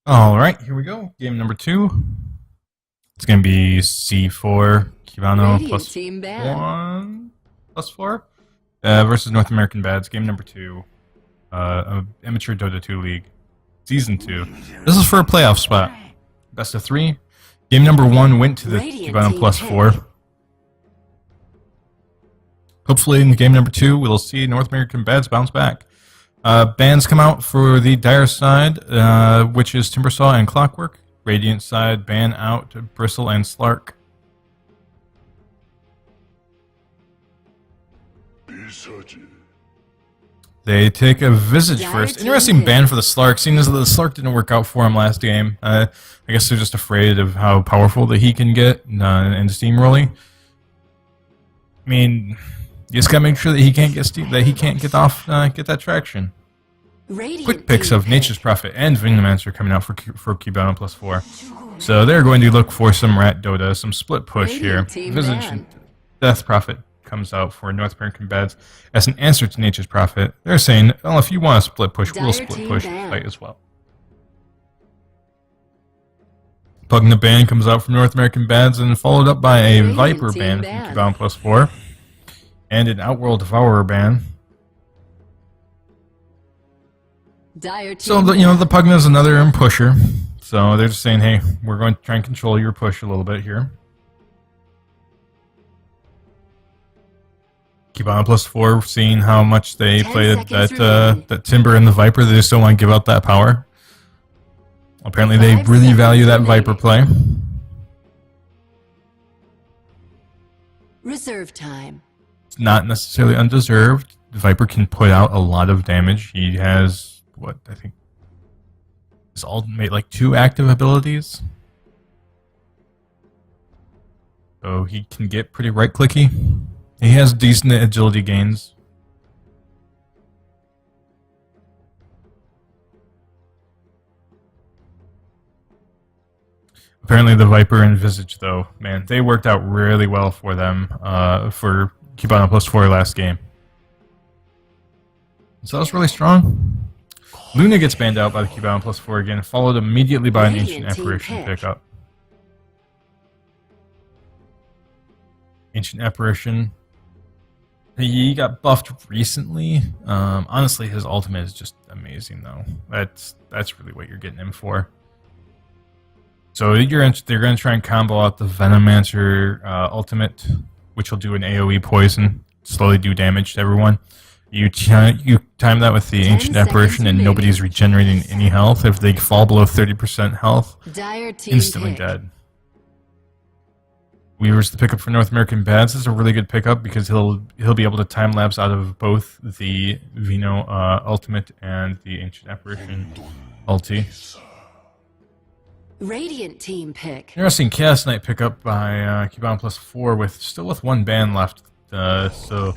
All right, here we go. Game number 2. It's going to be C4, Cubano Radiant plus team bad. 1, plus 4, versus North American Bads. Game number 2, Amateur Dota 2 League, Season 2. This is for a playoff spot. Best of 3. Game number 1 went to the Radiant Cubano team plus pick. 4. Hopefully in game number 2, we'll see North American Bads bounce back. Bans come out for the Dire side, which is Timbersaw and Clockwork. Radiant side, ban out Bristle and Slark. They take a Visage first. Interesting ban for the Slark, seeing as the Slark didn't work out for him last game. I guess they're just afraid of how powerful that he can get and steamrolling. I mean, you just gotta make sure that he can't get get that traction. Radiant Quick picks team of pick. Nature's Prophet and Venomancer coming out for Cubano plus 4. So they're going to look for some Rat Dota, some split push here. Radiant team Visage ban. and Death Prophet comes out for North American Bads as an answer to Nature's Prophet. They're saying, well, if you want a split push, we'll Dire split team push ban. fight as well. Pugna ban comes out from North American Bads and followed up by a Radiant Viper team ban ban. from Cubano plus 4 and an Outworld Devourer ban. Dire So, team the Pugna's another pusher. So they're just saying, hey, we're going to try and control your push a little bit here. Cubano plus 4, seeing how much they 10 played seconds remaining. that Timber and the Viper, they just don't want to give out that power. Apparently they 5 really seconds value that remaining. Viper play. Reserve time. It's not necessarily undeserved. The Viper can put out a lot of damage. He has, what, I think, his ultimate, like 2 active abilities. So he can get pretty right-clicky. He has decent agility gains. Apparently the Viper and Visage, though, man, they worked out really well for them for Cubano plus 4 last game. So that was really strong. Luna gets banned out by the Cubano plus 4 again, followed immediately by an Ancient Radiant team Apparition pick. pickup. Ancient Apparition. He got buffed recently. Honestly, his ultimate is just amazing, though. That's really what you're getting him for. So they're going to try and combo out the Venomancer ultimate, which will do an AoE poison, slowly do damage to everyone. You time that with the 10 Ancient seconds Apparition, and remaining. nobody's regenerating any health. If they fall below 30% health, Dire team instantly pick. dead. Weaver's the pickup for North American Bads. This is a really good pickup because he'll be able to time lapse out of both the Veno ultimate and the Ancient Apparition ulti. Radiant team pick. Interesting Chaos Knight pickup by Cubano plus 4 still with 1 ban left. So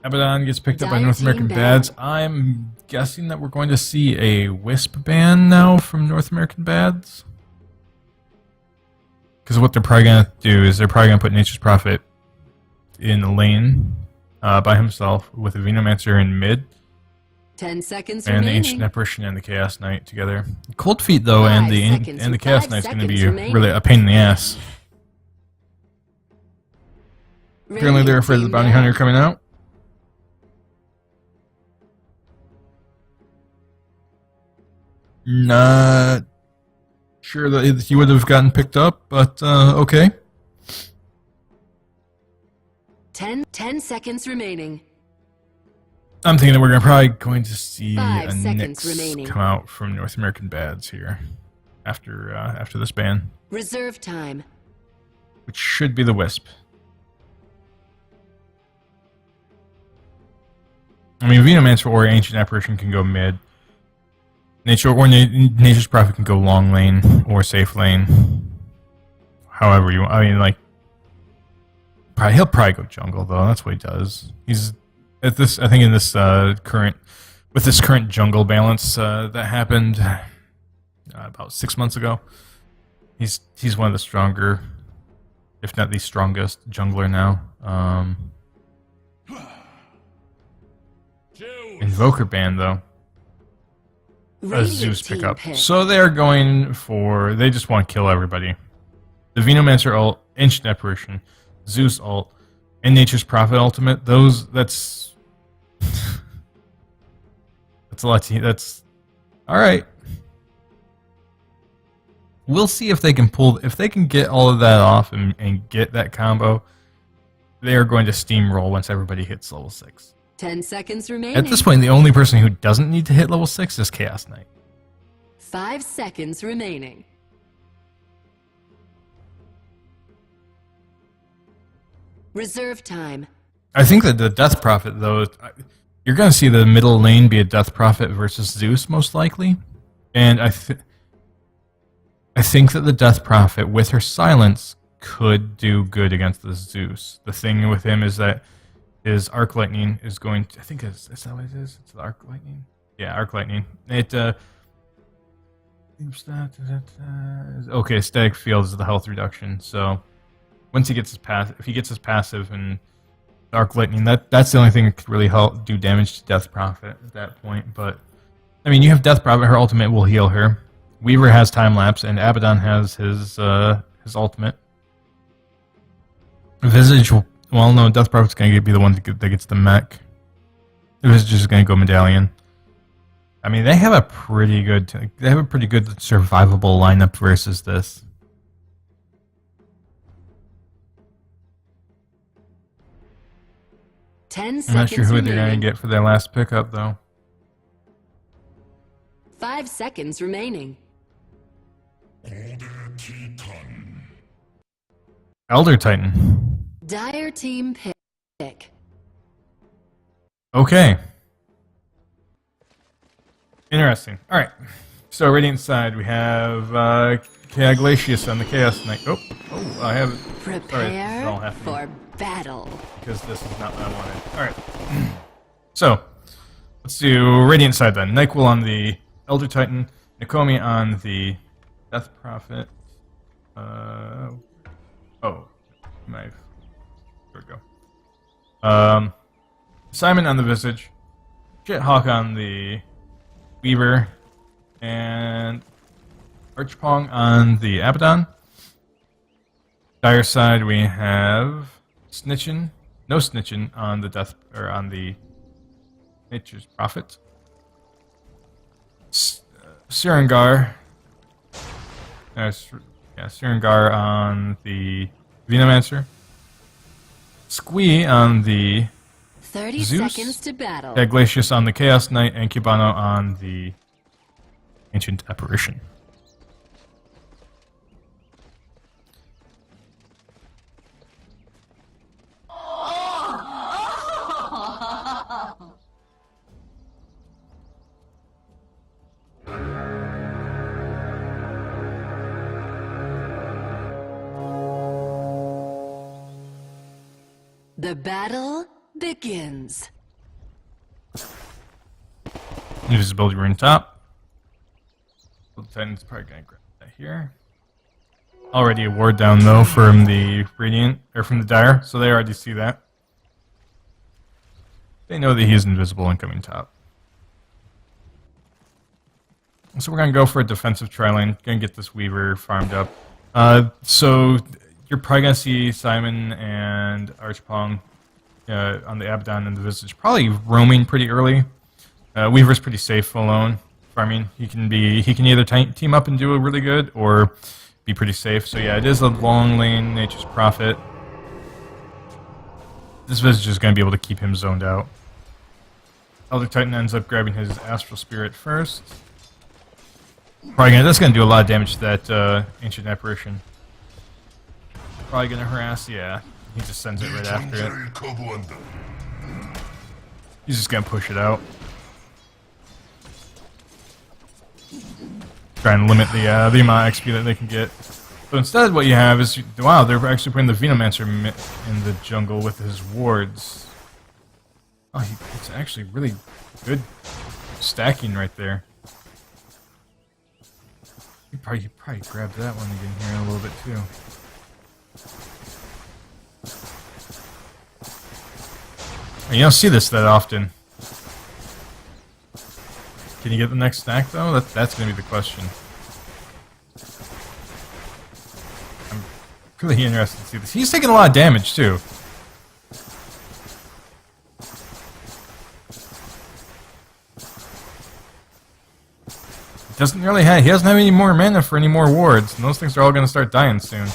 Abaddon gets picked up by Dire North team American ban. Bads. I'm guessing that we're going to see a Wisp ban now from North American Bads. Because what they're probably going to do is they're probably going to put Nature's Prophet in the lane by himself with a Venomancer in mid 10 seconds and the remaining. Ancient Apparition and the Chaos Knight together. Cold Feet though and 5 the seconds- Chaos 5 Knight's going to seconds be remaining. really a pain in the ass. Apparently they're Radiant afraid of the team Bounty ban. Hunter coming out. Not sure that he would have gotten picked up, but okay. 10 seconds remaining. I'm thinking that we're probably going to see 5 a seconds Nyx remaining. come out from North American Bads here after this ban, Reserve time. which should be the Wisp. I mean, Venomancer or Ancient Apparition can go mid. Nature's Prophet can go long lane or safe lane. However you want. I mean, like, he'll probably go jungle though. That's what he does. He's at this. I think in this current jungle balance that happened about 6 months ago. He's one of the stronger, if not the strongest jungler now. Invoker ban though. a Radiant Zeus team pickup. pick. So they're going for, they just want to kill everybody. The Venomancer ult, Ancient Apparition, Zeus ult, and Nature's Prophet ultimate. Those, that's a lot to, that's alright. We'll see if they can pull, if they can get all of that off and get that combo. They are going to steamroll once everybody hits level 6. 10 seconds remaining. At this point, the only person who doesn't need to hit level 6 is Chaos Knight. 5 seconds remaining. Reserve time. I think that the Death Prophet, though, you're going to see the middle lane be a Death Prophet versus Zeus, most likely. And I think that the Death Prophet, with her silence, could do good against the Zeus. The thing with him is that his Arc Lightning is going to, I think is that what it is? It's the Arc Lightning? Yeah, Arc Lightning. It, okay, Static Field is the health reduction, so once he gets his pass, if he gets his passive and Arc Lightning, that's the only thing that could really help do damage to Death Prophet at that point. But I mean, you have Death Prophet, her ultimate will heal her. Weaver has Time Lapse, and Abaddon has his ultimate. Visage, well, no, Death Prophet's going to be the one that gets the mech. Visage is going to go Medallion. I mean, they have a pretty good survivable lineup versus this. 10 seconds I'm not sure who they're remaining. going to get for their last pickup, though. 5 seconds remaining. Elder Titan. Dire team pick. Okay. Interesting. Alright. So, Radiant side, we have Glacius on the Chaos Knight. Oh, I have it. Sorry, this is all Prepare happening for battle. because this is not what I wanted. Alright. So, let's do Radiant side then. Nyquil on the Elder Titan, Nakomi on the Death Prophet. There we go. Simon on the Visage, Shithawk on the Weaver, and Archpong on the Abaddon. Dire side we have Snitchin, no Snitchin on the on the Nature's Prophet. Sirengar. Sirengar on the Venomancer. Squee on the 30 Zeus. seconds to battle. Glacius on the Chaos Knight, and Cubano on the Ancient Apparition. The battle begins. Invisibility rune top. The Titan's probably gonna grab that here. Already a ward down though from the Radiant or from the Dire, so they already see that. They know that he's invisible and coming top. So we're gonna go for a defensive tri-lane. Gonna get this Weaver farmed up. So you're probably gonna see Simon and Archpong on the Abaddon and the Visage probably roaming pretty early. Weaver's pretty safe alone farming. He can either team up and do a really good or be pretty safe. So yeah, it is a long lane Nature's Prophet. This Visage is gonna be able to keep him zoned out. Elder Titan ends up grabbing his Astral Spirit first. That's gonna do a lot of damage to that Ancient Apparition. Probably gonna harass, yeah. He just sends it right after it. He's just gonna push it out. Try and limit the amount of XP that they can get. So instead what you have is, wow, they're actually putting the Venomancer in the jungle with his wards. Oh, it's actually really good stacking right there. You probably grabbed that one again here in a little bit too. You don't see this that often. Can you get the next stack though? That's gonna be the question. I'm really interested to see this. He's taking a lot of damage too. He doesn't have any more mana for any more wards, and those things are all gonna start dying soon.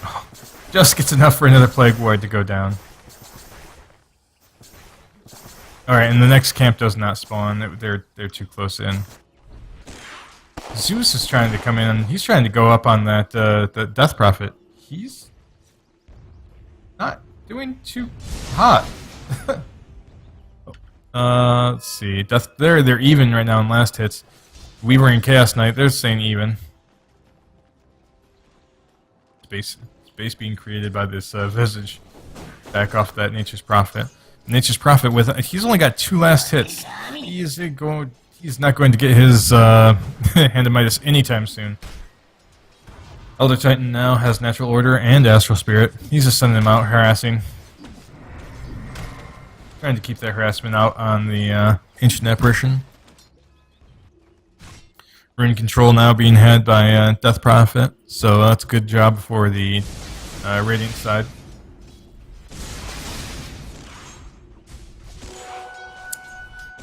Oh, just gets enough for another Plague Ward to go down. Alright, and the next camp does not spawn. They're too close in. Zeus is trying to come in. He's trying to go up on that the Death Prophet. He's not doing too hot. Let's see. They're even right now in last hits. We were in Chaos Knight. They're saying even. Space being created by this Visage. Back off that Nature's Prophet. Nature's Prophet he's only got 2 last hits. He's not going to get his Hand of Midas anytime soon. Elder Titan now has Natural Order and Astral Spirit. He's just sending them out harassing. Trying to keep that harassment out on the Ancient Apparition. Rune Control now being had by Death Prophet, so that's a good job for the Radiant side.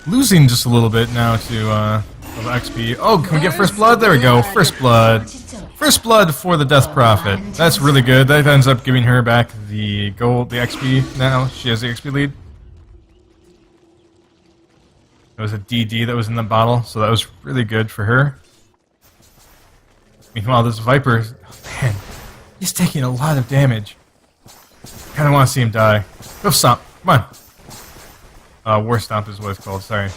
Losing just a little bit now to XP. Oh, can we get First Blood? There we go. First Blood. First Blood for the Death Prophet. That's really good. That ends up giving her back the gold, the XP now. She has the XP lead. It was a DD that was in the bottle, so that was really good for her. Meanwhile, this Viper, man, he's taking a lot of damage. Kind of want to see him die. Hoof Stomp, come on. War Stomp is what it's called, sorry.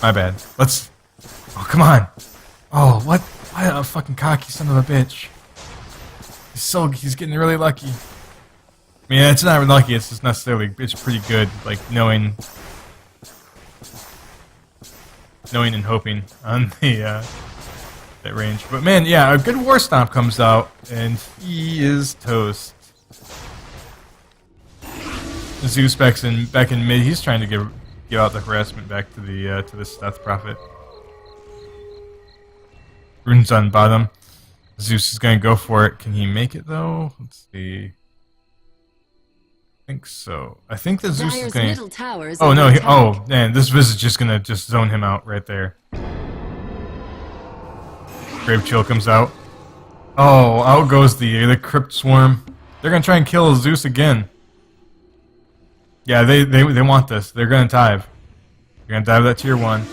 My bad. Oh, come on. Oh, what a fucking cocky son of a bitch. He's getting really lucky. I mean, it's not lucky, it's just necessarily, it's pretty good, like, knowing and hoping on the, that range. But man, yeah, a good War Stomp comes out, and he is toast. Zeus back in mid, he's trying to give out the harassment back to the to this Death Prophet. Rune's on bottom. Zeus is gonna go for it. Can he make it though? Let's see. I think so. I think that Zeus is gonna. Oh no! Oh man, this Visage is just gonna zone him out right there. Grave Chill comes out. Oh, out goes the Crypt Swarm. They're gonna try and kill Zeus again. Yeah, they want this. They're gonna dive. They're gonna dive that tier 1.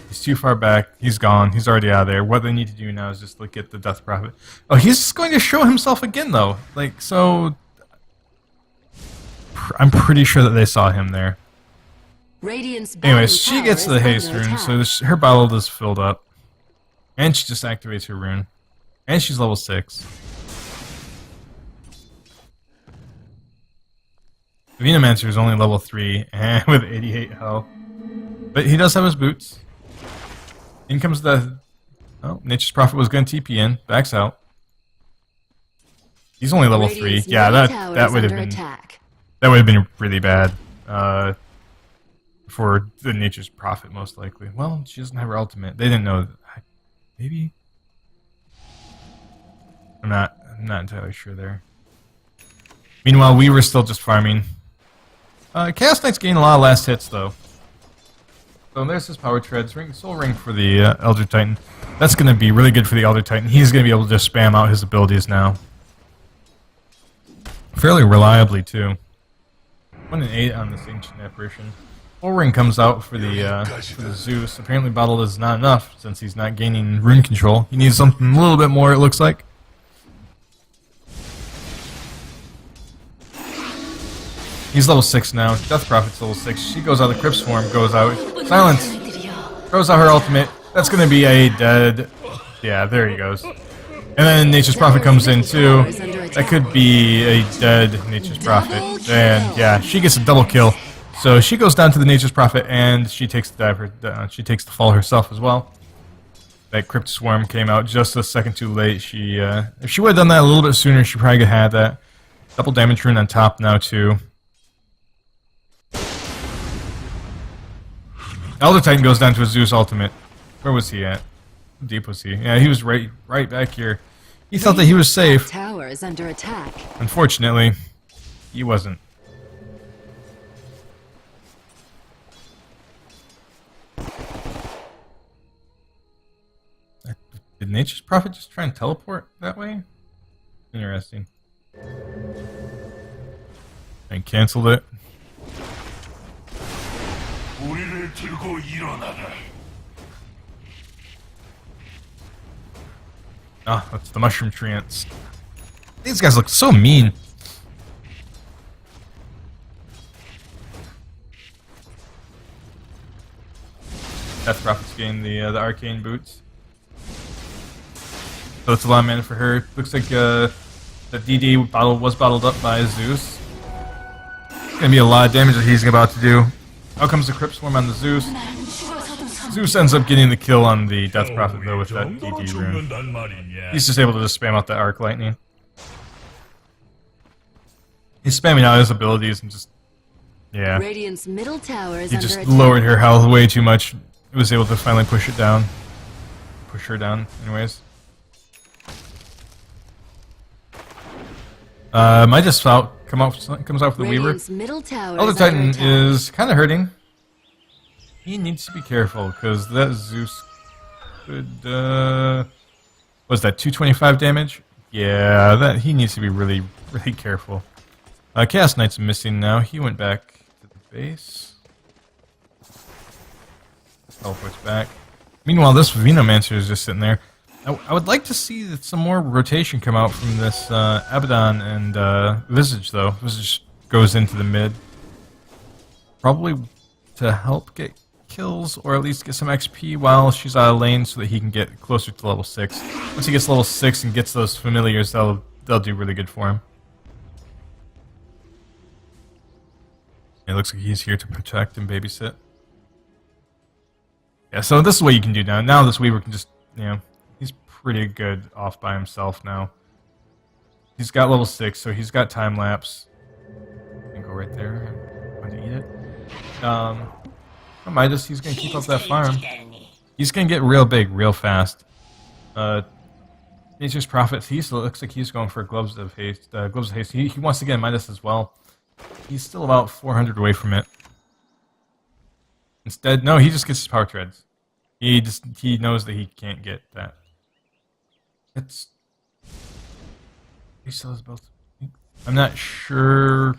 He's too far back. He's gone. He's already out of there. What they need to do now is just look at the Death Prophet. Oh, he's just going to show himself again though. Like, so I'm pretty sure that they saw him there. Anyways, she gets the haste rune, so her bottle is filled up. And she just activates her rune. And she's level 6. The Venomancer is only level 3 and with 88 health. But he does have his boots. In comes the... Oh, Nature's Prophet was going to TP in. Backs out. He's only level 3. Yeah, that would have been... That would have been really bad. For the Nature's Prophet, most likely. Well, she doesn't have her ultimate. They didn't know... Maybe? I'm not entirely sure there. Meanwhile, we were still just farming. Chaos Knight's getting a lot of last hits, though. So there's his Power Treads. Soul Ring for the Elder Titan. That's going to be really good for the Elder Titan. He's going to be able to just spam out his abilities now. Fairly reliably, too. 1 and 8 on this Ancient Apparition. Soul Ring comes out for the Zeus. Apparently Bottle is not enough, since he's not gaining rune control. He needs something a little bit more, it looks like. He's level 6 now. Death Prophet's level 6. She goes out, the Crypt Swarm goes out. Silence! Throws out her ultimate. That's gonna be a dead... Yeah, there he goes. And then Nature's Prophet comes in too. That could be a dead Nature's Prophet. And yeah, she gets a double kill. So she goes down to the Nature's Prophet and she takes the dive. She takes the fall herself as well. That Crypt Swarm came out just a second too late. If she would have done that a little bit sooner, she probably could have had that. Double damage rune on top now too. Elder Titan goes down to a Zeus ultimate. Where was he at? How deep was he? Yeah, he was right back here. He thought that he was safe. Tower is under attack. Unfortunately, he wasn't. Did Nature's Prophet just try and teleport that way? Interesting. And canceled it. Ah, that's the mushroom trance. These guys look so mean. Death Prophet's getting the arcane boots. So it's a lot of mana for her. Looks like the DD bottle was bottled up by Zeus. It's gonna be a lot of damage that he's about to do. Out comes the Crypt Swarm on the Zeus. Zeus ends up getting the kill on the Death Prophet though with that DD rune. He's just able to just spam out the Arc Lightning. He's spamming out his abilities and just, yeah. Radiant's middle tower is He under just attack. lowered her health way too much. He was able to finally push it down. Push her down, anyways. Midas comes out for the Weaver. Radiant's middle tower Elder is under Titan attack. is kind of hurting. He needs to be careful because that Zeus could. Was that 225 damage? Yeah, that he needs to be really careful. Chaos Knight's missing now. He went back to the base. Teleports back. Meanwhile, this Venomancer is just sitting there. I would like to see some more rotation come out from this Abaddon and Visage, though. Visage goes into the mid. Probably to help get kills, or at least get some XP while she's out of lane so that he can get closer to level 6. Once he gets level 6 and gets those familiars, they'll do really good for him. It looks like he's here to protect and babysit. Yeah, so this is what you can do now. Now this Weaver can just, you know, he's pretty good off by himself now. He's got level 6, so he's got time lapse. You can go right there. I'm going to eat it. Midas, he's going to keep up that farm. He's going to get real big, real fast. Nature's Prophet, he still looks like he's going for Gloves of Haste. Gloves of Haste. He wants to get Midas as well. He's still about 400 away from it. Instead, no, he just gets his power treads. He knows that he can't get that. It's. He still has both. I'm not sure.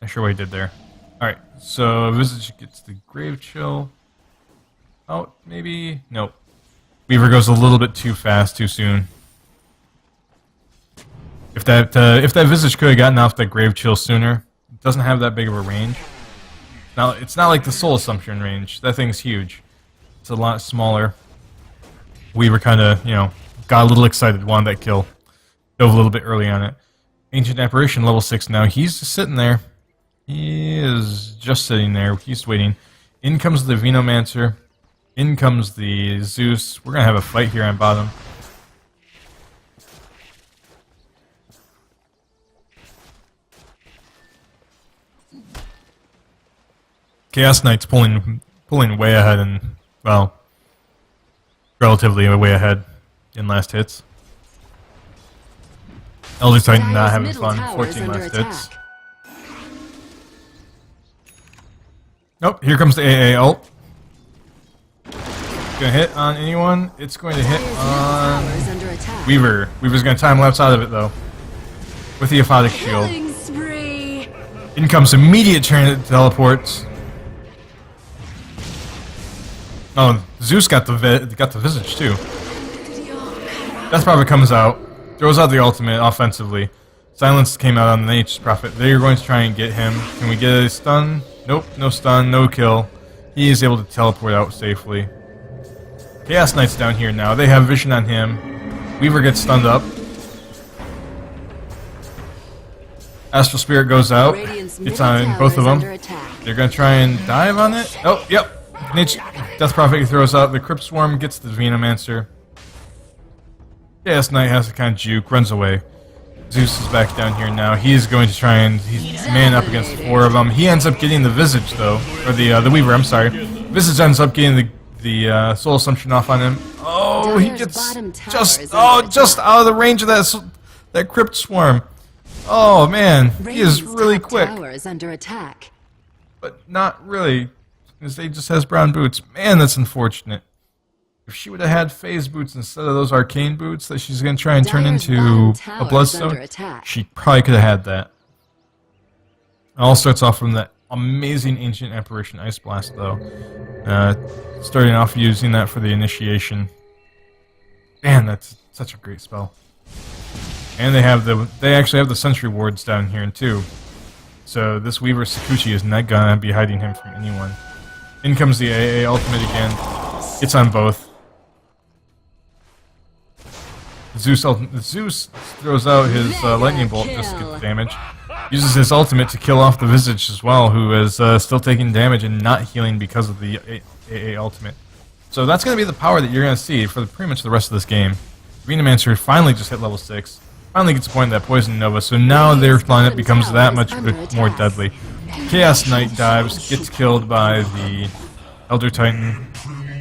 Not sure what he did there. All right, so Visage gets the Grave Chill. Oh, maybe nope. Weaver goes a little bit too fast, too soon. If that Visage could have gotten off that Grave Chill sooner, it doesn't have that big of a range. Now it's not like the Soul Assumption range. That thing's huge. It's a lot smaller. Weaver kind of, you know, got a little excited, wanted that kill. Dove a little bit early on it. Ancient Apparition, level 6 now. He's just sitting there. He is just sitting there. He's waiting. In comes the Venomancer. In comes the Zeus. We're going to have a fight here on bottom. Chaos Knight's pulling way ahead and, well, relatively way ahead in last hits. Elder Titan not having fun. 14 last hits. Nope, here comes the AA ult. Gonna hit on anyone. It's going to hit on Weaver. Weaver's gonna time lapse out of it though. With the Aphotic Shield. In comes immediate turn teleports. Oh, Zeus got the Visage too. Death Prophet comes out, throws out the ultimate offensively. Silence came out on the Nature's Prophet. They're going to try and get him. Can we get a stun? Nope, no stun, no kill. He is able to teleport out safely. Chaos Knight's down here now. They have vision on him. Weaver gets stunned up. Astral Spirit goes out. It's on both of them. They're going to try and dive on it. Oh, yep. Death Prophet throws out. The Crypt Swarm gets the Venomancer. Chaos Knight has to kind of juke, runs away. Zeus is back down here now. He is going to try and he's man up against 4 of them. He ends up getting the Visage though, or the Weaver. I'm sorry. Visage ends up getting the Soul Assumption off on him. Oh, he gets just out of the range of that Crypt Swarm. Oh man, he is really quick. Tower is under attack. But not really, because they just has brown boots. Man, that's unfortunate. If she would have had phase boots instead of those arcane boots that she's going to try and turn into a bloodstone, she probably could have had that. It all starts off from that amazing Ancient Apparition Ice Blast, though. Starting off using that for the initiation. Man, that's such a great spell. And they actually have the Sentry Wards down here too. So this Weaver Sakuchi is not gonna be hiding him from anyone. In comes the AA ultimate again. It's on both. Zeus throws out his lightning bolt just to get the damage. Uses his ultimate to kill off the Visage as well, who is still taking damage and not healing because of the AA ultimate. So that's going to be the power that you're going to see for pretty much the rest of this game. Venomancer finally just hit level 6. Finally gets a point of that Poison Nova, so now their lineup becomes that much more deadly. Chaos Knight dives, gets killed by the Elder Titan,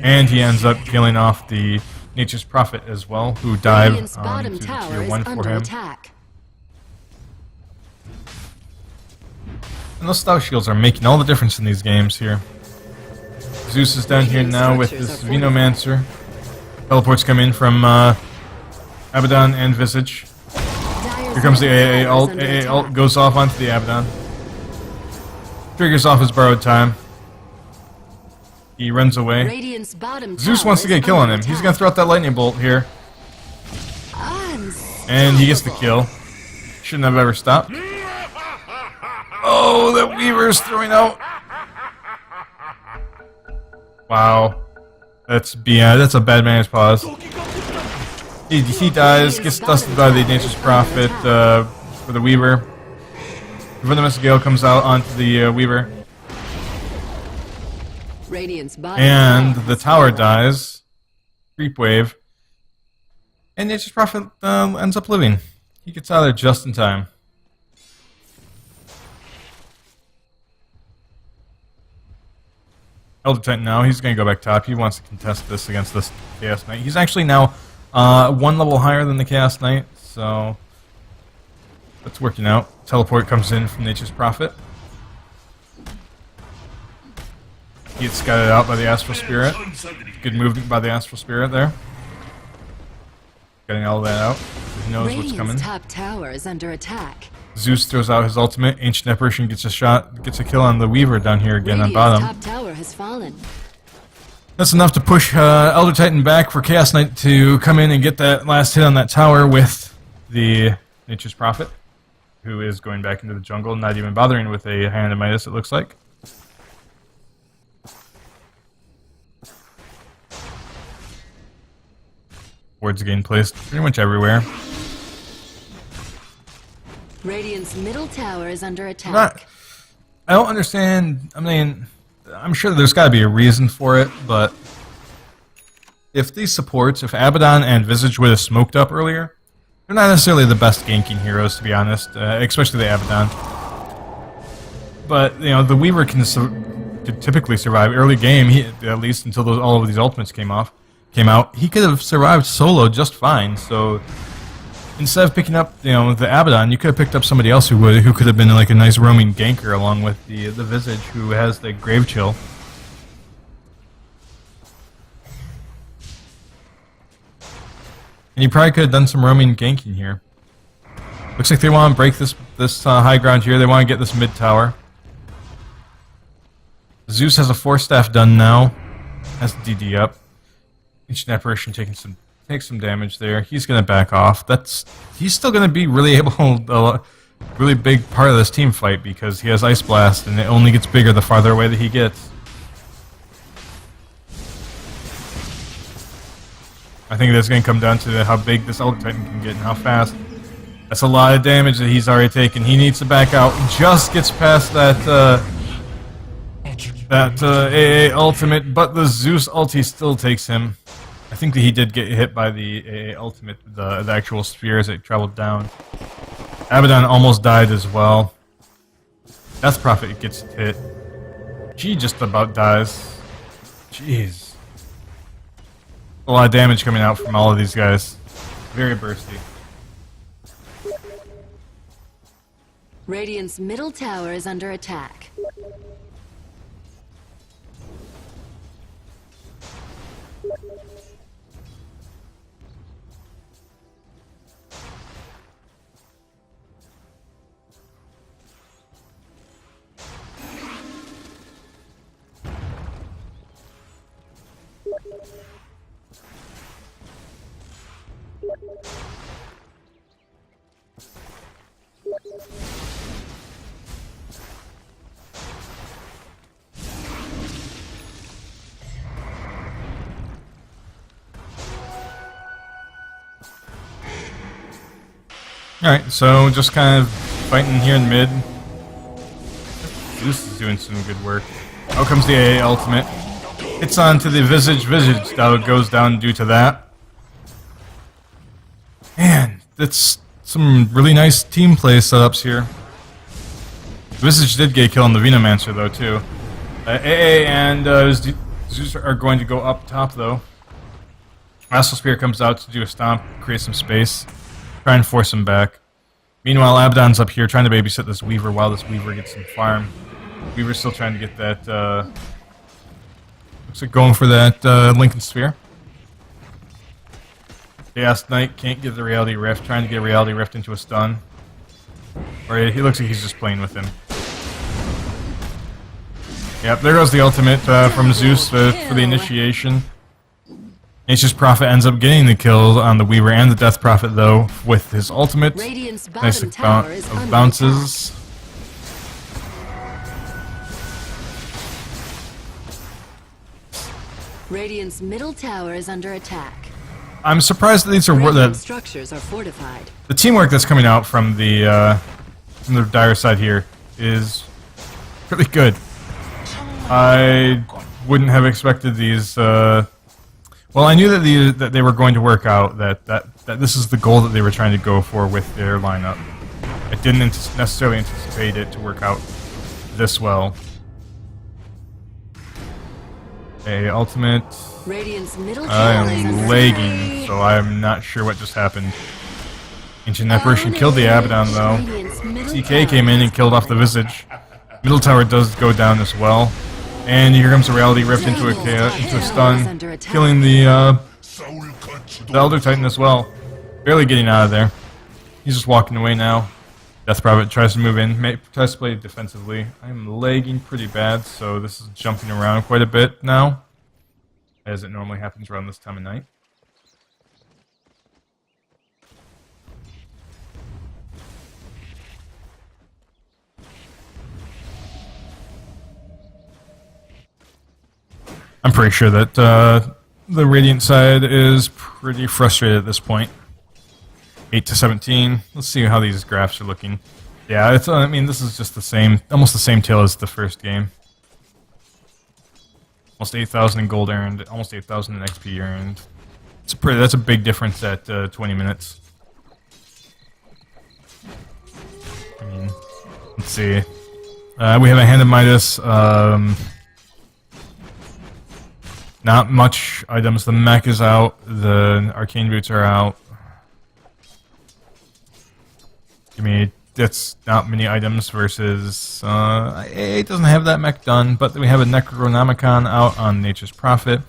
and he ends up killing off the Nature's Prophet as well, who dived into tier 1 for him. And those Stout Shields are making all the difference in these games here. Zeus is down here now with his Venomancer. Teleports come in from Abaddon and Visage. Here comes the AA ult. AA ult goes off onto the Abaddon. Triggers off his borrowed time. He runs away. Zeus wants to get a kill on him. He's going to throw out that lightning bolt here. And he gets the kill. Shouldn't have ever stopped. Oh, that Weaver's throwing out. Wow. That's a bad man's pause. He dies, gets dusted by the Nature's Prophet for the Weaver. Venomous Gale comes out onto the Weaver. And the tower dies. Creep wave. And Nature's Prophet ends up living. He gets out of there just in time. Elder Titan now, he's going to go back top. He wants to contest this against this Chaos Knight. He's actually now 1 level higher than the Chaos Knight, so that's working out. Teleport comes in from Nature's Prophet. He gets scouted out by the Astral Spirit. Good movement by the Astral Spirit there. Getting all that out. He knows what's coming. Top tower is under attack. Zeus throws out his ultimate. Ancient Apparition gets a kill on the Weaver down here again on bottom. Top tower has fallen. That's enough to push Elder Titan back for Chaos Knight to come in and get that last hit on that tower with the Nature's Prophet, who is going back into the jungle, not even bothering with a Hand of Midas, it looks like. Wards again placed pretty much everywhere. Radiant's middle tower is under attack. I don't understand. I mean, I'm sure there's got to be a reason for it, but if these supports, if Abaddon and Visage would have smoked up earlier, they're not necessarily the best ganking heroes, to be honest, especially the Abaddon. But, you know, the Weaver can typically survive early game, at least until all of these ultimates came out. He could have survived solo just fine, so instead of picking up, you know, the Abaddon, you could have picked up somebody else who could have been like a nice roaming ganker along with the Visage, who has the Grave Chill. And you probably could have done some roaming ganking here. Looks like they want to break this high ground here. They want to get this mid tower. Zeus has a 4-staff done now. Has the DD up. Ancient Apparition takes some damage there. He's gonna back off. He's still gonna be really really big part of this team fight because he has Ice Blast, and it only gets bigger the farther away that he gets. I think that's gonna come down to how big this Elder Titan can get and how fast. That's a lot of damage that he's already taken. He needs to back out. Just gets past that AA ultimate, but the Zeus ulti still takes him. I think that he did get hit by the AA ultimate, the actual sphere as it traveled down. Abaddon almost died as well. Death Prophet gets hit. She just about dies. Jeez. A lot of damage coming out from all of these guys. Very bursty. Radiant's middle tower is under attack. Alright, so just kind of fighting here in mid. This is doing some good work. Out comes the AA ultimate. Hits onto the Visage. Visage goes down due to that. Man, that's some really nice team play setups here. Visage did get a kill on the Venomancer though too. AA and Zeus are going to go up top though. Astral Spear comes out to do a stomp, create some space. Try and force him back. Meanwhile, Abaddon's up here trying to babysit this Weaver while this Weaver gets some farm. Weaver's still trying to get that, looks like going for that Lincoln Sphere. Chaos Knight can't get the Reality Rift, trying to get Reality Rift into a stun. Or he looks like he's just playing with him. Yep, there goes the ultimate from Zeus for the initiation. Nature's Prophet ends up getting the kill on the Weaver and the Death Prophet, though, with his ultimate. Nice bounces. Radiant's middle tower is under attack. I'm surprised that these are structures are fortified. The teamwork that's coming out from the Dire side here is really good. I wouldn't have expected these. Well, I knew that they were going to work out. That this is the goal that they were trying to go for with their lineup. I didn't necessarily anticipate it to work out this well. A ultimate. I am lagging, so I'm not sure what just happened. Ancient Apparition killed the Abaddon though. TK came in and killed off the Visage. Middle tower does go down as well. And here comes a Reality Rift into a stun, killing the Elder Titan as well. Barely getting out of there. He's just walking away now. Death Prophet tries to move in, tries to play defensively. I'm lagging pretty bad, so this is jumping around quite a bit now, as it normally happens around this time of night. I'm pretty sure that the Radiant side is pretty frustrated at this point. 8 to 17. Let's see how these graphs are looking. Yeah, it's. I mean, this is just the same, almost the same tale as the first game. Almost 8,000 in gold earned, almost 8,000 in XP earned. It's pretty. That's a big difference at 20 minutes. I mean, let's see. We have a Hand of Midas. Not much items. The mech is out. The arcane boots are out. I mean, that's not many items versus... it doesn't have that mech done, but we have a Necronomicon out on Nature's Prophet.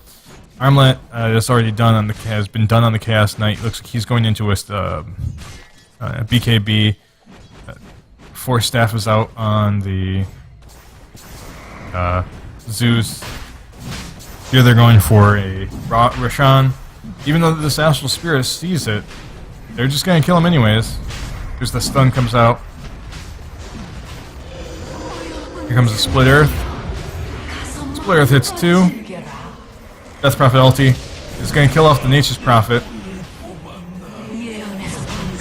Armlet is already done on has been done on the Chaos Knight. Looks like he's going into a BKB. Force Staff is out on the Zeus. Here they're going for a Roshan. Even though this Astral Spirit sees it, they're just going to kill him anyways. Here's the stun comes out. Here comes the Split Earth. Split Earth hits 2. Death Prophet ulti is going to kill off the Nature's Prophet.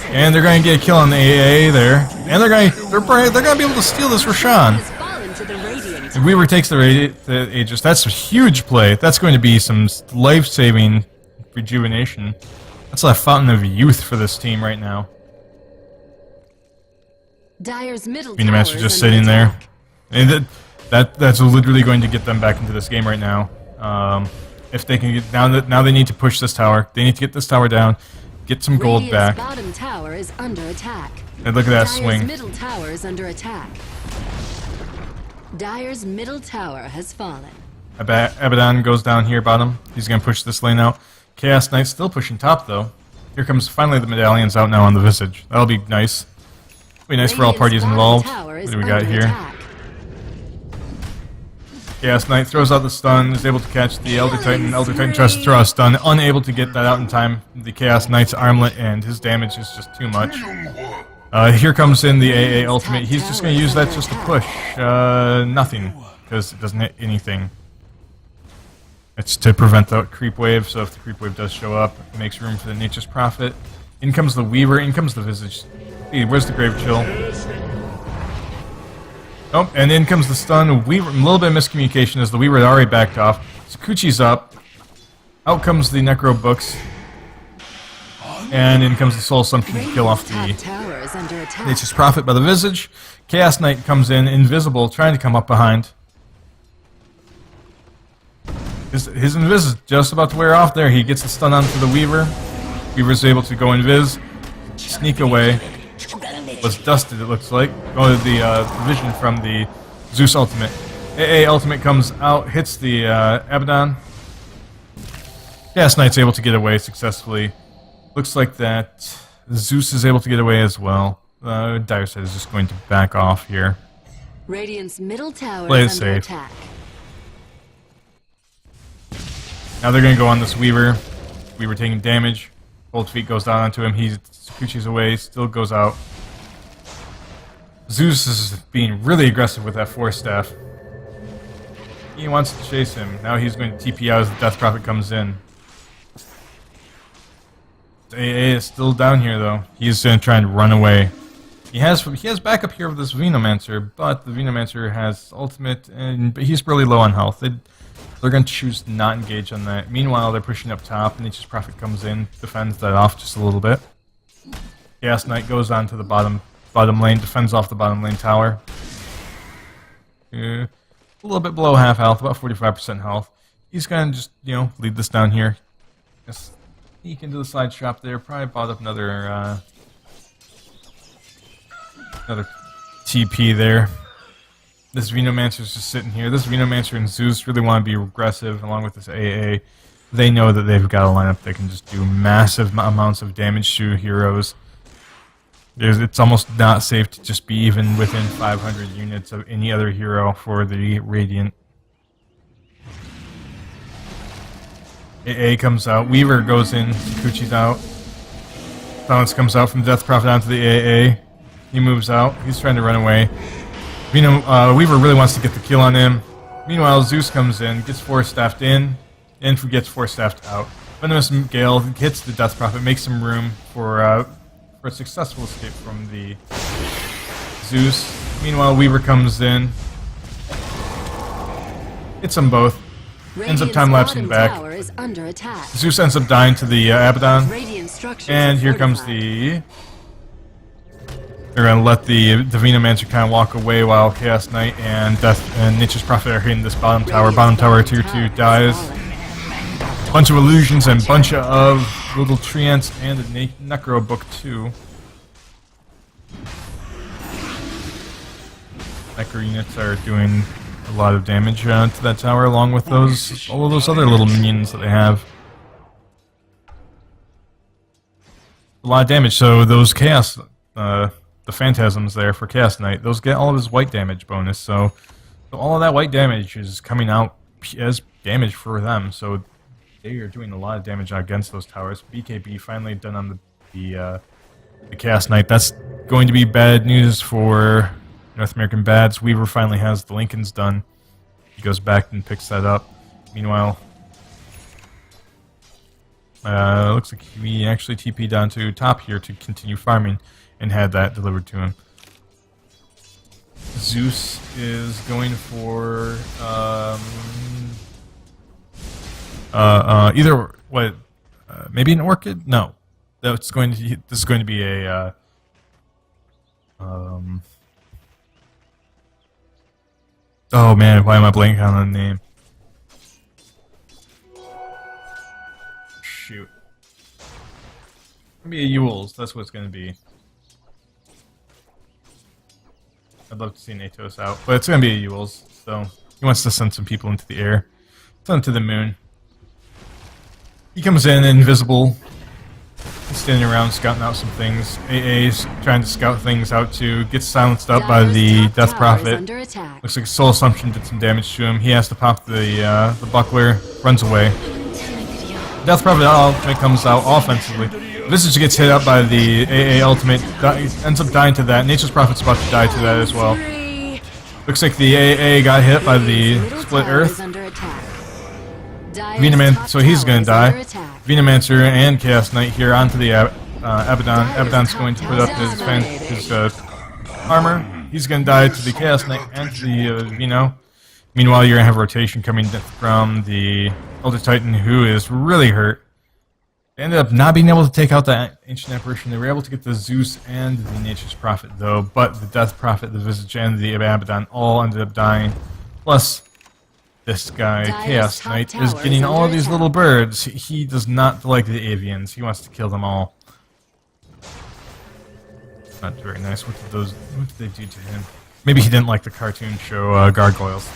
And they're going to get a kill on the AA there. And they're going to be able to steal this Roshan. If Weaver takes the Aegis, that's a huge play. That's going to be some life-saving rejuvenation. That's a fountain of youth for this team right now. Dyer's middle Venomance tower are just is under sitting there. attack. And that's literally going to get them back into this game right now. If they can get now they need to push this tower. They need to get this tower down, get some gold Radiant's back. bottom tower is under attack. And look at that Dyer's swing. middle tower is under attack. Dyer's middle tower has fallen. Abaddon goes down here bottom. He's going to push this lane out. Chaos Knight still pushing top though. Here comes finally the medallions out now on the Visage. That'll be nice. Be nice for all parties involved. What do we got here? Attack. Chaos Knight throws out the stun, is able to catch the Elder Titan. Elder Titan tries to throw a stun, unable to get that out in time. The Chaos Knight's armlet and his damage is just too much. Here comes in the AA ultimate. He's just going to use that just to push. Nothing, because it doesn't hit anything. It's to prevent the creep wave, so if the creep wave does show up, it makes room for the Nature's Prophet. In comes the Weaver, in comes the Visage. Hey, where's the Grave Chill? Oh, and in comes the stun. Weaver, a little bit of miscommunication as the Weaver had already backed off. Sakuchi's up. Out comes the Necro Books. And in comes the Soul Assumption to kill off the Nature's Prophet by the Visage. Chaos Knight comes in, invisible, trying to come up behind. His invis is just about to wear off there. He gets the stun onto the Weaver. Weaver's able to go invis, sneak away. Was dusted, it looks like. Oh, the vision from the Zeus ultimate. AA ultimate comes out, hits the Abaddon. Chaos Knight's able to get away successfully. Looks like that Zeus is able to get away as well. Dire Side is just going to back off here. Radiant's middle tower Play it is under safe. attack. Now they're going to go on this Weaver. Weaver taking damage. Cold Feet goes down onto him. He's Sakuchi's away, still goes out. Zeus is being really aggressive with that Force Staff. He wants to chase him. Now he's going to TP out as the Death Prophet comes in. AA is still down here though. He's going to try and run away. He has backup here with this Venomancer, but the Venomancer has ultimate, but he's really low on health. They're going to choose to not engage on that. Meanwhile, they're pushing up top. Nature's Prophet comes in, defends that off just a little bit. Chaos Knight goes on to the bottom lane, defends off the bottom lane tower. A little bit below half health, about 45% health. He's going to just, lead this down here. Just sneak into the side shop there. Probably bought up another TP there. This Venomancer's just sitting here. This Venomancer and Zeus really want to be aggressive along with this AA. They know that they've got a lineup that can just do massive amounts of damage to heroes. It's almost not safe to just be even within 500 units of any other hero for the Radiant. AA comes out. Weaver goes in. Sakuchi's out. Silence comes out from the Death Prophet onto the AA. He moves out. He's trying to run away. Weaver really wants to get the kill on him. Meanwhile, Zeus comes in, gets Force Staffed in, and gets Force Staffed out. Venomous Gale hits the Death Prophet, makes some room for a successful escape from the Zeus. Meanwhile, Weaver comes in, hits them both, ends up time-lapsing back. Zeus ends up dying to the Abaddon, and here comes the... They're going to let the Venomancer kind of walk away while Chaos Knight and Nature's Prophet are hitting this bottom tower. Bottom tower tier 2 dies. Bunch of illusions and bunch of little treants and a Necro Book 2. Necro units are doing a lot of damage to that tower along with all of those other little minions that they have. A lot of damage, so those Chaos... the Phantasms there for Chaos Knight, those get all of his white damage bonus, so all of that white damage is coming out as damage for them, so they are doing a lot of damage against those towers. BKB finally done on the Chaos Knight. That's going to be bad news for North American Bads. Weaver finally has the Lincolns done. He goes back and picks that up. Meanwhile, looks like he actually TP'd down to top here to continue farming and had that delivered to him. Zeus is going for either what? Maybe an orchid? No, this is going to be a Oh man, why am I blanking on the name? Shoot. Maybe a Yules, that's what it's gonna be. I'd love to see Natos out, but it's gonna be a Yules, so he wants to send some people into the air. Send them to the moon. He comes in invisible. He's standing around scouting out some things. AA's trying to scout things out too. Gets silenced up by the Death Prophet. Looks like Soul Assumption did some damage to him. He has to pop the buckler. Runs away. Death Prophet ultimate comes out offensively. Visage gets hit up by the AA ultimate. Ends up dying to that. Nature's Prophet's about to die to that as well. Looks like the AA got hit by the Split Earth. Venomant, so he's gonna die. Venomancer and Chaos Knight here onto the Abaddon. Abaddon's going to put up his armor. He's gonna die to the Chaos Knight and to the Veno. Meanwhile, you're gonna have rotation coming from the Elder Titan, who is really hurt. They ended up not being able to take out that Ancient Apparition. They were able to get the Zeus and the Nature's Prophet, though, but the Death Prophet, the Visage, and the Abaddon all ended up dying. Plus, this guy, Chaos Knight, is getting all of these little birds. He does not like the avians. He wants to kill them all. Not very nice. What did they do to him? Maybe he didn't like the cartoon show Gargoyles.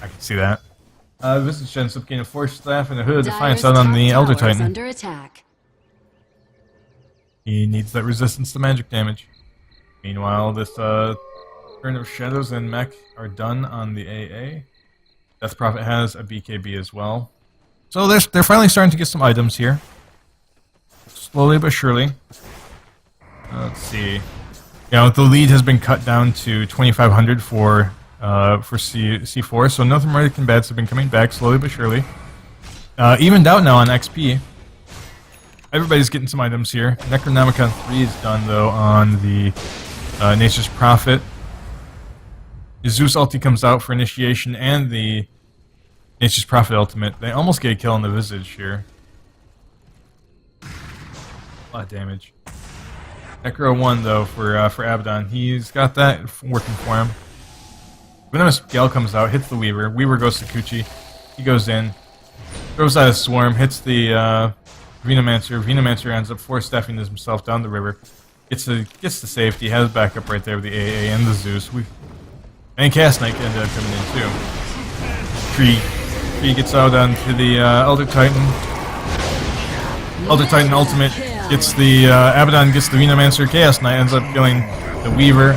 I can see that. Visage ends up getting a Force Staff and a Hood of Defiance out on the Elder Titan. He needs that resistance to magic damage. Meanwhile, this Turn of Shadows and Mech are done on the AA. Death Prophet has a BKB as well. So they're finally starting to get some items here. Slowly but surely. Let's see. You know, the lead has been cut down to 2,500 for C4, so nothing really combats have been coming back slowly but surely. Evened out now on XP. Everybody's getting some items here. Necronomicon 3 is done though on the Nature's Prophet. The Zeus ulti comes out for initiation and the Nature's Prophet ultimate. They almost get a kill on the Visage here. A lot of damage. Necro 1 though for Abaddon. He's got that working for him. Venomous Gale comes out, hits the Weaver. Weaver goes to Kuchi. He goes in, throws out a swarm, hits the Venomancer. Venomancer ends up force staffing himself down the river. Gets the safety, has backup right there with the AA and the Zeus. And Chaos Knight ended up coming in too. Tree gets out onto the Elder Titan. Elder Titan ultimate gets the Abaddon, gets the Venomancer. Chaos Knight ends up killing the Weaver.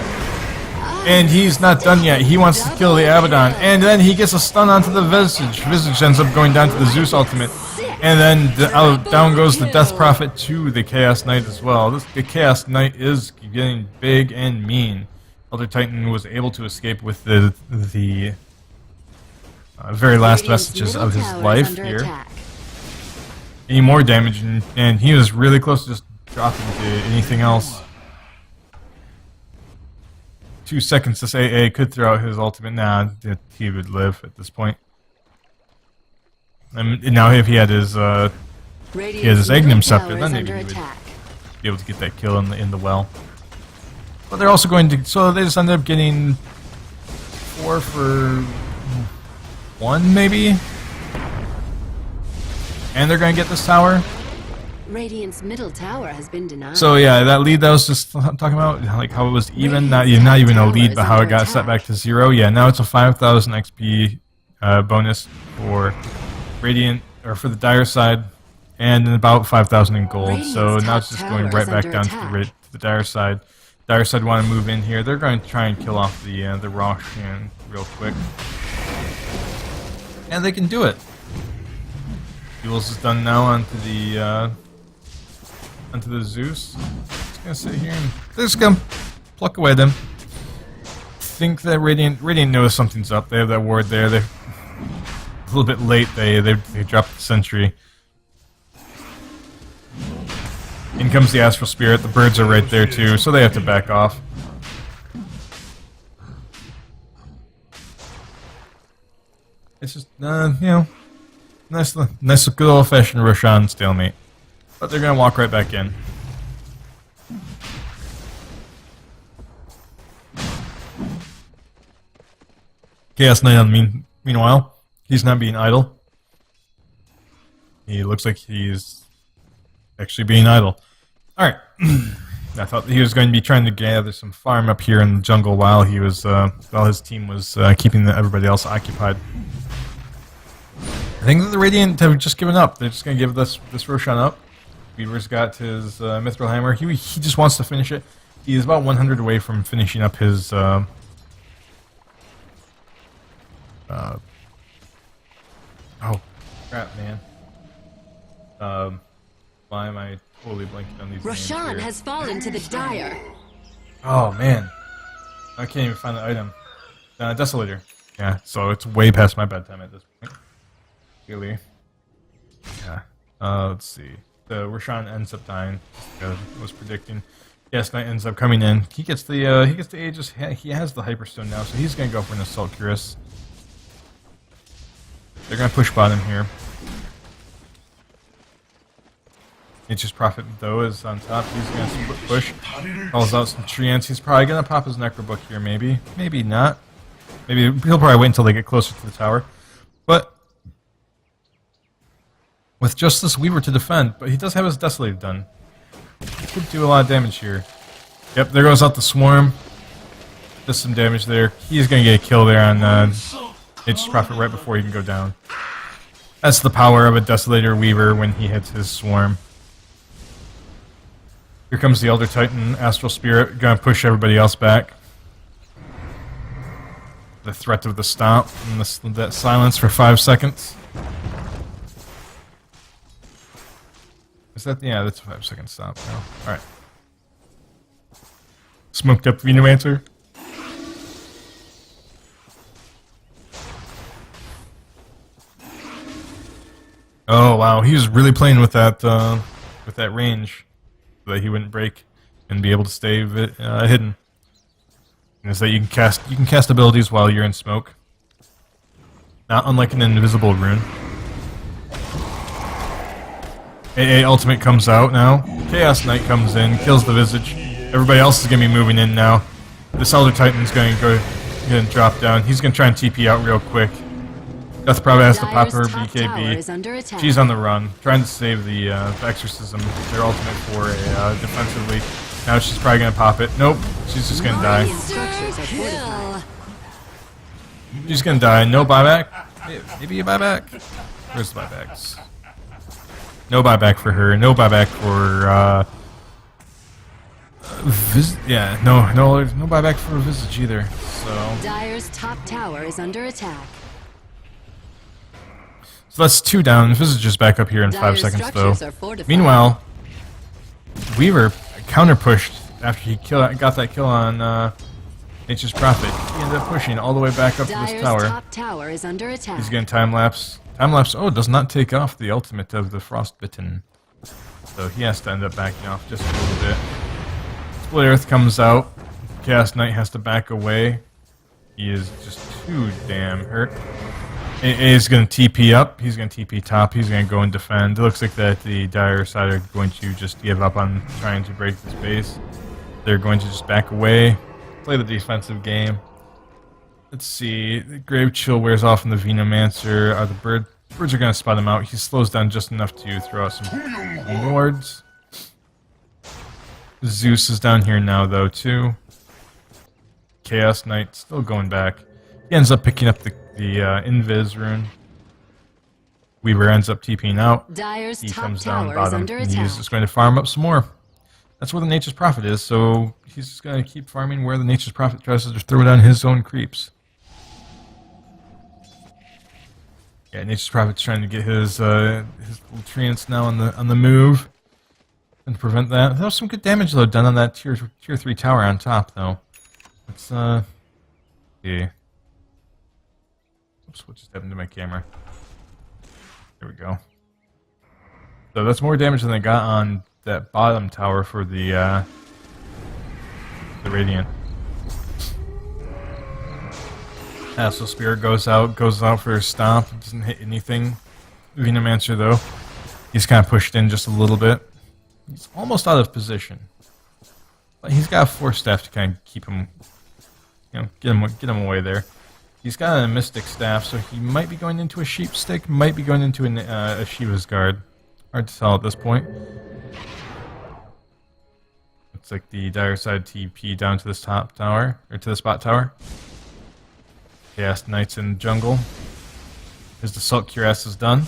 And he's not done yet. He wants to kill the Abaddon. And then he gets a stun onto the Visage. Visage ends up going down to the Zeus ultimate. And then down goes the Death Prophet to the Chaos Knight as well. The Chaos Knight is getting big and mean. Elder Titan was able to escape with the very last vestiges of his life here. Any more damage, and he was really close to just dropping to anything else. 2 seconds, this AA could throw out his ultimate. Nah, he would live at this point. And now if he had his Aghanim Scepter, then maybe he would be able to get that kill in the well. But they're also going to, so they just ended up getting 4 for 1 maybe? And they're going to get this tower. Radiant's middle tower has been denied. So yeah, that lead that I was just talking about, like how it was even, not even a lead, but how it got set back to 0. Yeah, now it's a 5,000 XP bonus for Radiant, or for the Dire side, and about 5,000 in gold. So now it's just going right back down to the Dire side. Dire side want to move in here. They're going to try and kill off the Roshan real quick, and they can do it. Jules is done now onto the Zeus. Just gonna sit here and they're just gonna pluck away at them. Think that Radiant knows something's up. They have that ward there. They're a little bit late. They dropped the sentry. In comes the Astral Spirit. The birds are right there too, so they have to back off. It's just you know, nice good old-fashioned Roshan stalemate. But they're gonna walk right back in. Chaos Knight, meanwhile, he's not being idle. He looks like he's actually being idle. Alright. I thought he was going to be trying to gather some farm up here in the jungle while he was, while his team was keeping everybody else occupied. I think that the Radiant have just given up. They're just going to give this Roshan up. Weaver's got his Mithril Hammer. He just wants to finish it. He is about 100 away from finishing up his... oh, crap, man. Why am I totally blanking on these Roshan names here? has fallen to the Dire. Oh, man. I can't even find the item. Desolator. Yeah, so it's way past my bedtime at this point. Really. Yeah. Let's see. The Roshan ends up dying. I was predicting. Yes, Knight ends up coming in. He gets the Aegis. He has the Hyperstone now, so he's gonna go for an Assault Cuirass. They're gonna push bottom here. Nature's Prophet though is on top. He's gonna push. Calls out some treants. He's probably gonna pop his Necrobook here. Maybe. Maybe not. Maybe he'll probably wait until they get closer to the tower. But with just this Weaver to defend, but he does have his Desolator done. He could do a lot of damage here. Yep, there goes out the Swarm. Does some damage there. He's going to get a kill there on Nature's Prophet right before he can go down. That's the power of a Desolator Weaver when he hits his Swarm. Here comes the Elder Titan, Astral Spirit, going to push everybody else back. The threat of the Stomp and that silence for 5 seconds. Is that, yeah, that's a 5-second stop now. Alright. Smoked up Venomancer. Oh wow, he was really playing with that range so that he wouldn't break and be able to stay hidden. And is that you can cast abilities while you're in smoke. Not unlike an invisible rune. AA ultimate comes out now. Chaos Knight comes in, kills the Visage. Everybody else is gonna be moving in now. This Elder Titan's gonna drop down. He's gonna try and TP out real quick. Death probably has to pop her BKB. She's on the run, trying to save the Exorcism, their ultimate for a defensively. Now she's probably gonna pop it. Nope, she's just gonna die. She's gonna die. No buyback. Maybe a buyback. Where's the buybacks? No buyback for her. No buyback for yeah, no buyback for Visage either. So Dire's top tower is under attack. So that's 2 down. Visage is back up here in 5 seconds though. Meanwhile, Weaver counter pushed after he got that kill on Nature's Prophet. He ended up pushing all the way back up to this tower. Top tower is under attack. He's getting time lapse. Time lapse. Oh, does not take off the ultimate of the Frostbitten, so he has to end up backing off just a little bit. Split Earth comes out. Chaos Knight has to back away. He is just too damn hurt. AA is going to TP up. He's going to TP top. He's going to go and defend. It looks like that the Dire side are going to just give up on trying to break this base. They're going to just back away, play the defensive game. Let's see. The Grave Chill wears off in the Venomancer. The birds are going to spot him out. He slows down just enough to throw out some wards. Zeus is down here now, though, too. Chaos Knight still going back. He ends up picking up the Invis rune. Weaver ends up TPing out. Dire's He top comes down tower is bottom, under and attack. he's just going to farm up some more. That's where the Nature's Prophet is, so he's just going to keep farming where the Nature's Prophet tries to just throw down his own creeps. Yeah, Nature's Prophet's trying to get his little treants now on the move and to prevent that. There was some good damage though done on that tier 3 tower on top though. Let's yeah. Oops, what just happened to my camera? There we go. So that's more damage than they got on that bottom tower for the Radiant. Astral Spirit goes out for a stomp. Doesn't hit anything. Venomancer though, he's kind of pushed in just a little bit. He's almost out of position, but he's got a Force Staff to kind of keep him, you know, get him away there. He's got a Mystic Staff, so he might be going into a Sheep Stick, might be going into a Shiva's Guard. Hard to tell at this point. Looks like the dire side TP down to this top tower, or to the spot tower. Chaos Knights in jungle. His Assault Cuirass is done.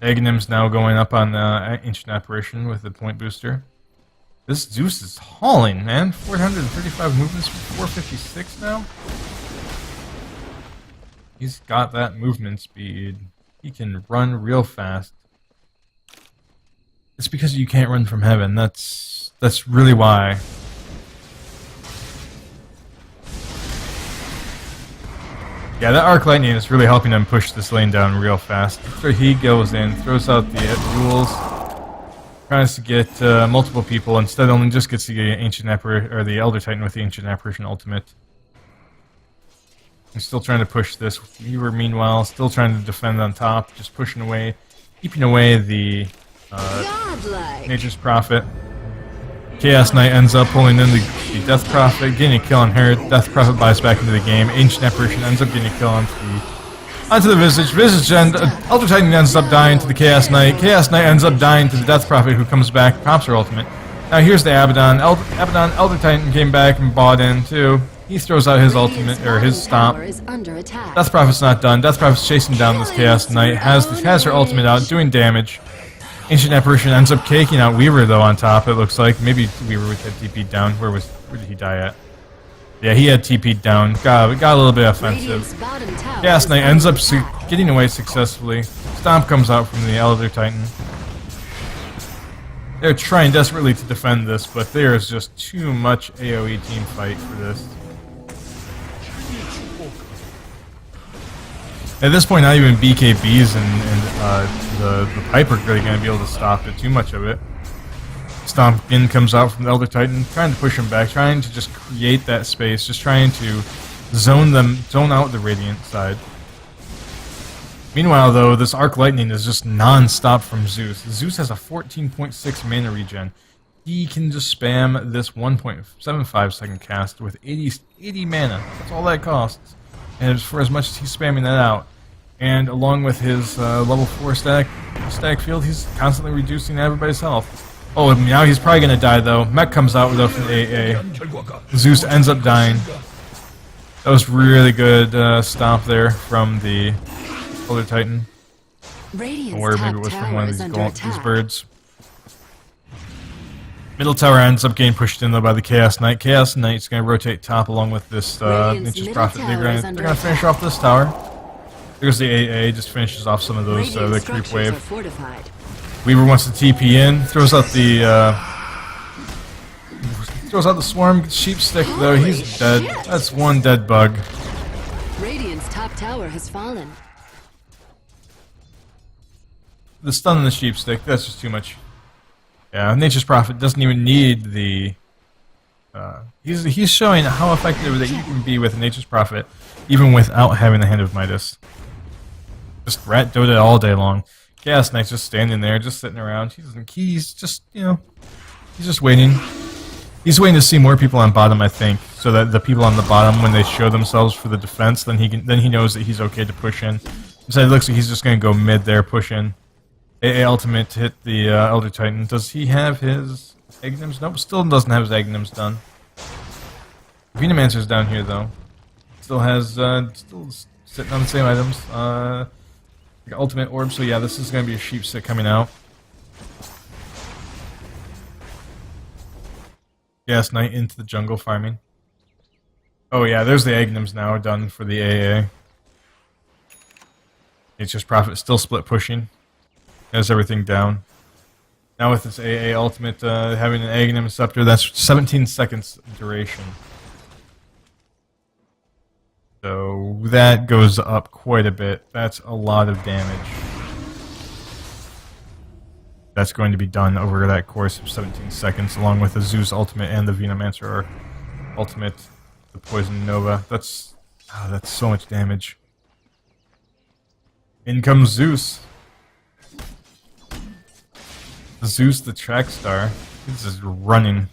Aghanim's now going up on Ancient Apparition with the point booster. This Zeus is hauling, man. 435 movements, 456 now. He's got that movement speed. He can run real fast. It's because you can't run from heaven. That's really why. Yeah, that Arc Lightning is really helping him push this lane down real fast. So he goes in, throws out the duels, tries to get multiple people. Instead, only just gets the Ancient Apparition or the Elder Titan with the Ancient Apparition ultimate. He's still trying to push this. Weaver, meanwhile, still trying to defend on top, just pushing away, keeping away the Nature's Prophet. Chaos Knight ends up pulling in the Death Prophet, getting a kill on her. Death Prophet buys back into the game. Ancient Apparition ends up getting a kill onto the Visage. Visage Elder Titan ends up dying to the Chaos Knight. Chaos Knight ends up dying to the Death Prophet, who comes back, pops her ultimate. Now here's the Abaddon. Abaddon, Elder Titan came back and bought in too. He throws out his ultimate, or his stomp. Death Prophet's not done. Death Prophet's chasing down this Chaos Knight, has her ultimate out, doing damage. Ancient Apparition ends up caking out Weaver, though, on top, it looks like. Maybe Weaver had TP'd down. Where did he die at? Yeah, he had TP'd down. Got a little bit offensive. Chaos Knight ends up getting away successfully. Stomp comes out from the Elder Titan. They're trying desperately to defend this, but there is just too much AoE team fight for this. At this point, not even BKBs and the Pipe are really going to be able to stop it, too much of it. Stomp in comes out from the Elder Titan, trying to push him back, trying to just create that space, just trying to zone out the Radiant side. Meanwhile, though, this Arc Lightning is just non-stop from Zeus. Zeus has a 14.6 mana regen. He can just spam this 1.75 second cast with 80 mana. That's all that costs. And for as much as he's spamming that out, and along with his level 4 static field, he's constantly reducing everybody's health. Oh, now he's probably going to die, though. Mech comes out with an AA. Zeus ends up dying. That was really good stomp there from the Elder Titan. Or maybe it was from one of these birds. Middle tower ends up getting pushed in, though, by the Chaos Knight. Chaos Knight's going to rotate top along with this Nature's Prophet. They're going to finish off this tower. There's the AA, just finishes off some of those, the creep wave. Weaver wants to TP in, throws out the Swarm Sheep Stick, though. He's dead. That's one dead bug. Radiant's top tower has fallen. The stun on the Sheep Stick, that's just too much. Yeah, Nature's Prophet doesn't even need the... he's showing how effective that you can be with Nature's Prophet, even without having the Hand of Midas. Just rat Dota all day long. Chaos Knight's just standing there, just sitting around. He's just, he's just waiting. He's waiting to see more people on bottom, I think, so that the people on the bottom, when they show themselves for the defense, then he knows that he's okay to push in. So it looks like he's just going to go mid there, push in. AA ultimate to hit the Elder Titan. Does he have his Aghanims? Nope, still doesn't have his Aghanims done. Venomancer's down here, though. Still has, still sitting on the same items. Like ultimate orb, so yeah, this is going to be a Sheep Stick coming out. Chaos Knight into the jungle farming. Oh yeah, there's the Aghanims now done for the AA. Nature's Prophet still split pushing. Has everything down. Now with this AA ultimate having an Aghanim Scepter, that's 17 seconds duration. So that goes up quite a bit. That's a lot of damage. That's going to be done over that course of 17 seconds, along with the Zeus ultimate and the Venomancer ultimate, the Poison Nova. That's so much damage. In comes Zeus. Zeus the track star. He's just running.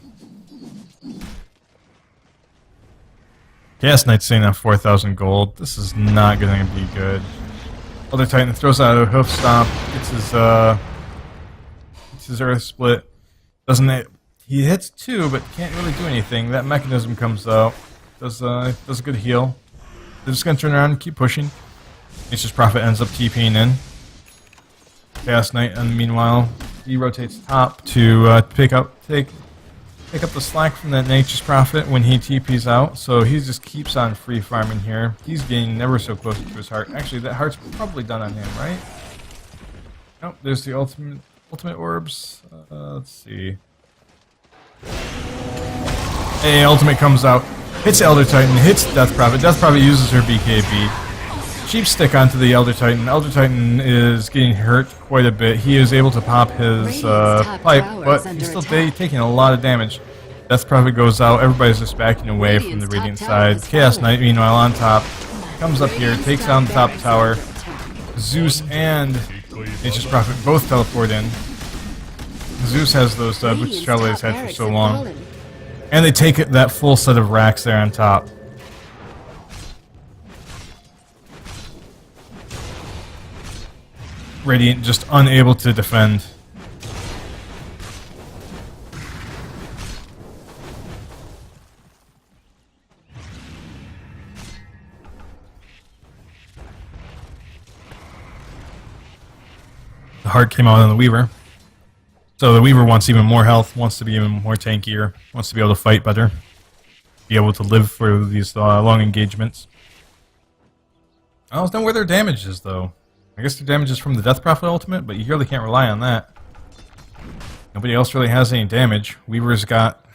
Chaos Knight's sitting on 4,000 gold. This is not going to be good. Elder Titan throws out a hoof stomp. Gets his earth split. Doesn't it? He hits 2, but can't really do anything. That mechanism comes out. Does a good heal. They're just going to turn around and keep pushing. Nature's Prophet ends up TPing in. Chaos Knight, and meanwhile, he rotates top to take up the slack from that Nature's Prophet when he TPs out. So he just keeps on free farming here. He's getting ever so close to his heart. Actually, that heart's probably done on him, right? Nope. There's the ultimate orbs. Let's see. Hey, ultimate comes out. Hits Elder Titan. Hits Death Prophet. Death Prophet uses her BKB. Cheap stick onto the Elder Titan. Elder Titan is getting hurt quite a bit. He is able to pop his pipe, but he's still taking a lot of damage. Death Prophet goes out. Everybody's just backing away from the Radiant side. Chaos Knight, meanwhile, on top. Comes up here, takes down the top tower. Zeus and Nature's Prophet both teleport in. Zeus has those which Charlotte's had for so long. And they take that full set of racks there on top. Radiant just unable to defend. The heart came out on the Weaver. So the Weaver wants even more health, wants to be even more tankier, wants to be able to fight better, be able to live for these long engagements. I don't know where their damage is, though. I guess their damage is from the Death Prophet ultimate, but you really can't rely on that. Nobody else really has any damage. Weaver's got,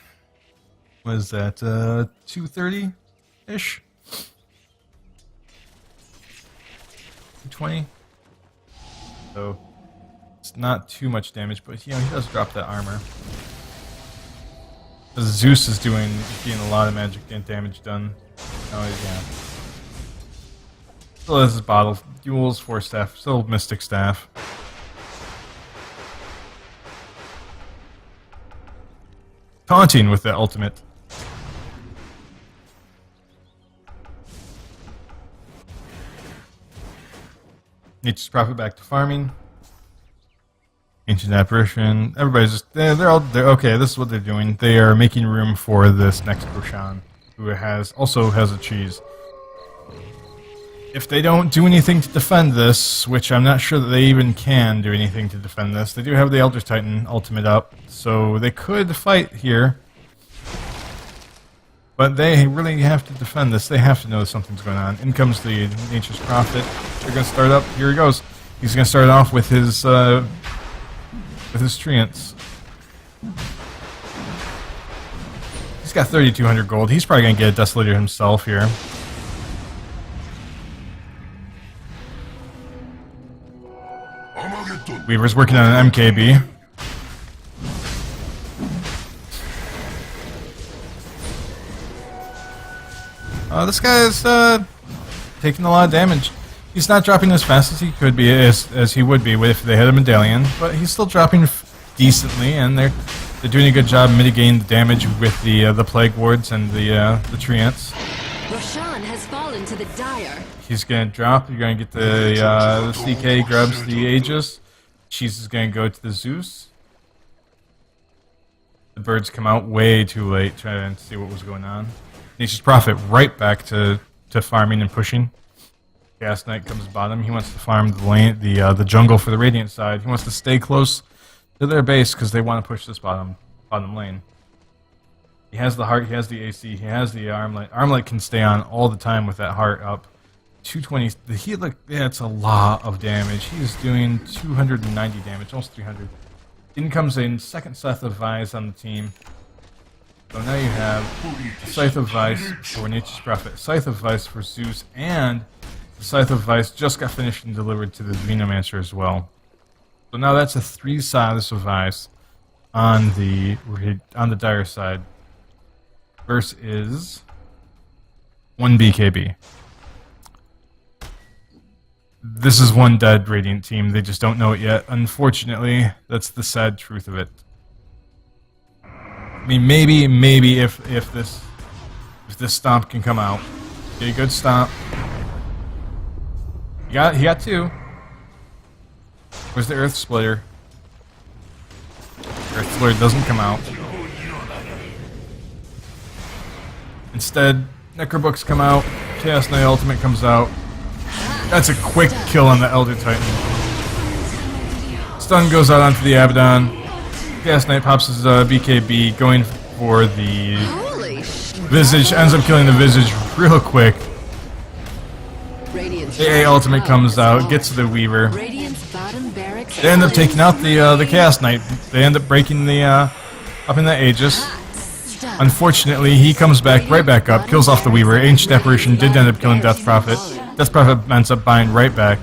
what is that, 230-ish? 220? So, it's not too much damage, but he does drop that armor. Zeus is getting a lot of magic damage done. Oh, yeah. Still has his bottle. Duels, Force Staff. Still Mystic Staff. Taunting with the ultimate. Nature's Prophet back to farming. Ancient Apparition. Everybody's just they're okay. This is what they're doing. They are making room for this next Roshan, who also has a cheese. If they don't do anything to defend this, which I'm not sure that they even can do anything to defend this, they do have the Elder Titan ultimate up, so they could fight here. But they really have to defend this. They have to know something's going on. In comes the Nature's Prophet. They're going to start up. Here he goes. He's going to start off with his treants. He's got 3,200 gold. He's probably going to get a Desolator himself here. Weaver's working on an MKB. This guy is taking a lot of damage. He's not dropping as fast as he could be, as he would be if they had a medallion, but he's still dropping decently, and they're doing a good job mitigating the damage with the plague wards and the treants. Roshan has fallen to the Dire. He's gonna drop. You're gonna get the CK grabs the Aegis. Cheese is gonna go to the Zeus. The birds come out way too late trying to see what was going on. Nature's Prophet right back to farming and pushing. Gas Knight comes bottom. He wants to farm the lane, the jungle for the Radiant side. He wants to stay close to their base because they want to push this bottom lane. He has the heart. He has the AC. He has the armlet. Armlet can stay on all the time with that heart up. 220. The heat, it's a lot of damage. He's doing 290 damage, almost 300. In comes a second Scythe of Vice on the team. So now you have Scythe of Vice for Nature's Prophet, Scythe of Vice for Zeus, and the Scythe of Vice just got finished and delivered to the Venomancer as well. So now that's a 3 Scythes of Vice on the Dire side. Verse is 1 BKB. This is one dead Radiant team. They just don't know it yet. Unfortunately, that's the sad truth of it. I mean, maybe if this stomp can come out, Okay, good stomp. He got 2. Where's the Earth Splitter? Earth Splitter doesn't come out. Instead, Necrobooks come out. Chaos Knight Ultimate comes out. That's a quick kill on the Elder Titan. Stun goes out onto the Abaddon. Chaos Knight pops his BKB, going for the Visage. Ends up killing the Visage real quick. AA Ultimate comes out, gets to the Weaver. They end up taking out the Chaos Knight. They end up breaking the up in the Aegis. Unfortunately, he comes right back up, kills off the Weaver. Ancient Apparition did end up killing Death Prophet. Death Prophet ends up buying right back.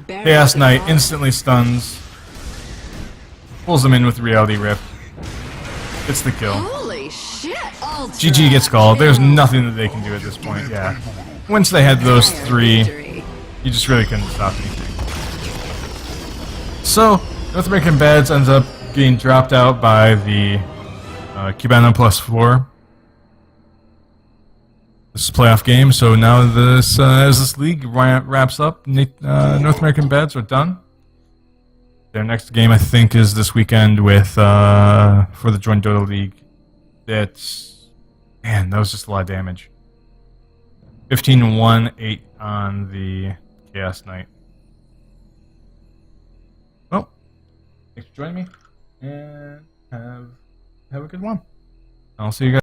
Chaos Knight instantly stuns. Pulls him in with Reality Rip. Gets the kill. Holy shit! GG gets called. There's nothing that they can do at this point, yeah. Once they had those 3, you just really couldn't stop anything. So, North American Bads ends up getting dropped out by the Cubano +4. This is a playoff game, so now this as this league wraps up, North American Bads are done. Their next game, I think, is this weekend with for the Joint Dota League. Man, that was just a lot of damage. 15-1, 8 on the Chaos Knight. Well, thanks for joining me, and have a good one. I'll see you guys.